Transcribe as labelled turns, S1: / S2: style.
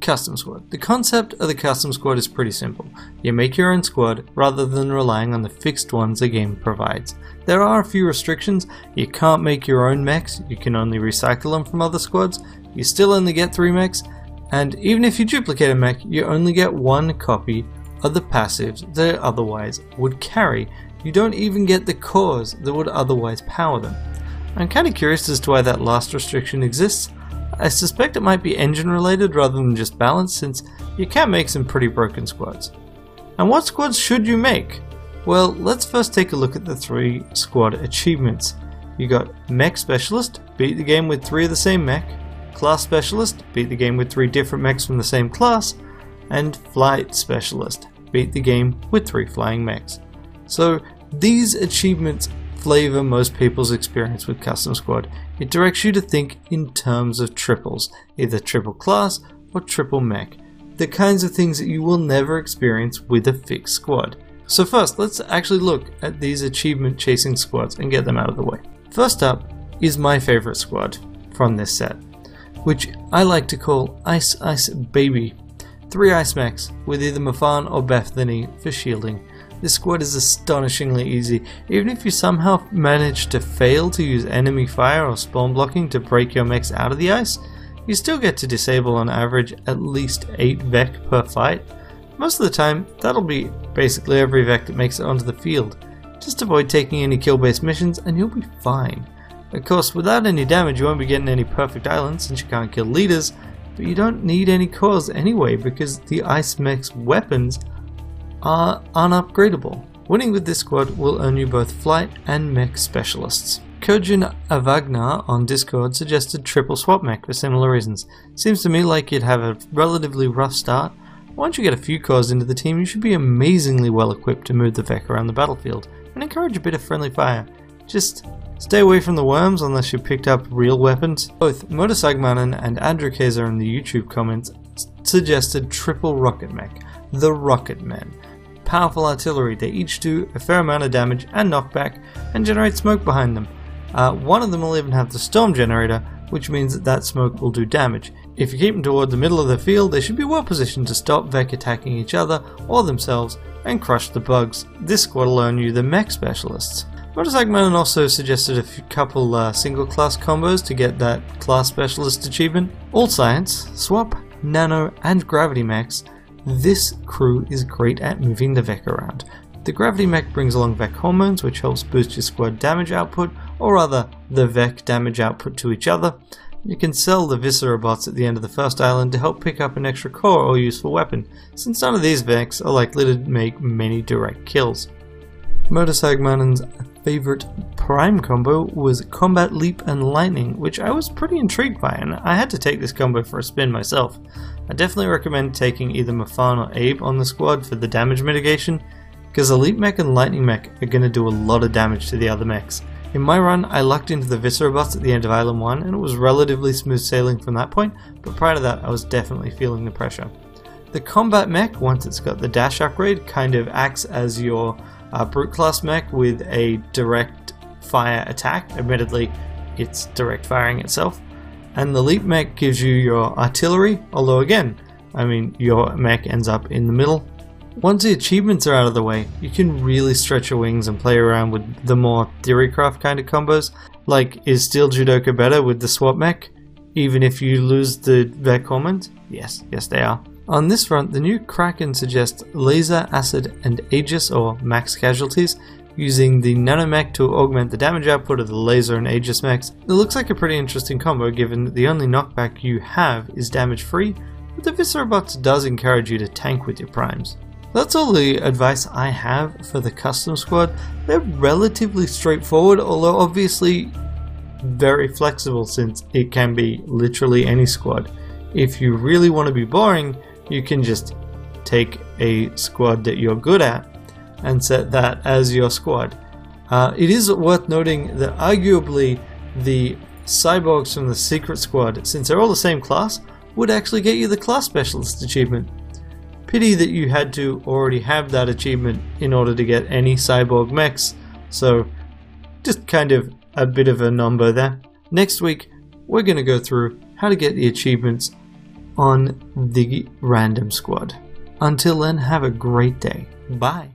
S1: Custom Squad. The concept of the Custom Squad is pretty simple. You make your own squad rather than relying on the fixed ones the game provides. There are a few restrictions. You can't make your own mechs, you can only recycle them from other squads, you still only get 3 mechs, and even if you duplicate a mech, you only get 1 copy of the passives that it otherwise would carry. You don't even get the cores that would otherwise power them. I'm kind of curious as to why that last restriction exists. I suspect it might be engine related rather than just balance, since you can make some pretty broken squads. And what squads should you make? Well, let's first take a look at the 3 squad achievements. You got Mech Specialist, beat the game with 3 of the same mech, Class Specialist, beat the game with 3 different mechs from the same class, and Flight Specialist, beat the game with 3 flying mechs. So these achievements flavor most people's experience with Custom Squad. It directs you to think in terms of triples, either triple class or triple mech, the kinds of things that you will never experience with a fixed squad. So first, let's actually look at these achievement chasing squads and get them out of the way. First up is my favorite squad from this set, which I like to call Ice Ice Baby. 3 ice mechs with either Mafan or Bethany for shielding. This squad is astonishingly easy. Even if you somehow manage to fail to use enemy fire or spawn blocking to break your mechs out of the ice, you still get to disable on average at least 8 Vec per fight. Most of the time, that'll be basically every Vec that makes it onto the field. Just avoid taking any kill based missions and you'll be fine. Of course, without any damage you won't be getting any perfect islands since you can't kill leaders, but you don't need any cores anyway because the ice mech's weapons are unupgradable. Winning with this squad will earn you both flight and mech specialists. Kojin Avagnar on Discord suggested triple swap mech for similar reasons. Seems to me like you'd have a relatively rough start. Once you get a few cores into the team, you should be amazingly well equipped to move the Vec around the battlefield and encourage a bit of friendly fire. Just stay away from the worms unless you picked up real weapons. Both Motorsagmannen and Andrewkazer in the YouTube comments suggested triple rocket mech, the Rocket Men. Powerful artillery, they each do a fair amount of damage and knockback and generate smoke behind them. One of them will even have the storm generator, which means that smoke will do damage. If you keep them toward the middle of the field, they should be well positioned to stop Vec attacking each other or themselves and crush the bugs. This squad will earn you the mech specialists. Motorsagmannen also suggested a couple single class combos to get that class specialist achievement. All science, swap, nano and gravity mechs. This crew is great at moving the Vec around. The gravity mech brings along Vec hormones, which helps boost your squad damage output, or rather the Vec damage output to each other. You can sell the Viscera bots at the end of the first island to help pick up an extra core or useful weapon, since none of these Vecs are likely to make many direct kills. Motorsagmannen's favorite prime combo was Combat Leap and Lightning, which I was pretty intrigued by, and I had to take this combo for a spin myself. I definitely recommend taking either Mafan or Abe on the squad for the damage mitigation, because the Leap Mech and Lightning Mech are going to do a lot of damage to the other mechs. In my run, I lucked into the Viscera bots at the end of Island 1, and it was relatively smooth sailing from that point, but prior to that I was definitely feeling the pressure. The Combat Mech, once it's got the dash upgrade, kind of acts as your brute class mech with a direct fire attack. Admittedly, it's direct firing itself. And the Leap Mech gives you your artillery, although again, I mean, your mech ends up in the middle. Once the achievements are out of the way, you can really stretch your wings and play around with the more theorycraft kind of combos, like is Steel Judoka better with the swap mech, even if you lose the Vec hormones? Yes, they are. On this front, the new Kraken suggests Laser, Acid and Aegis, or max casualties, using the Nanomech to augment the damage output of the Laser and Aegis mechs. It looks like a pretty interesting combo given that the only knockback you have is damage free, but the Viscera bots does encourage you to tank with your primes. That's all the advice I have for the custom squad. They're relatively straightforward, although obviously very flexible since it can be literally any squad. If you really want to be boring, you can just take a squad that you're good at and set that as your squad. It is worth noting that arguably the cyborgs from the secret squad, since they're all the same class, would actually get you the class specialist achievement. Pity that you had to already have that achievement in order to get any cyborg mechs, so just kind of a bit of a number there. Next week we're going to go through how to get the achievements on the random squad. Until then, have a great day. Bye.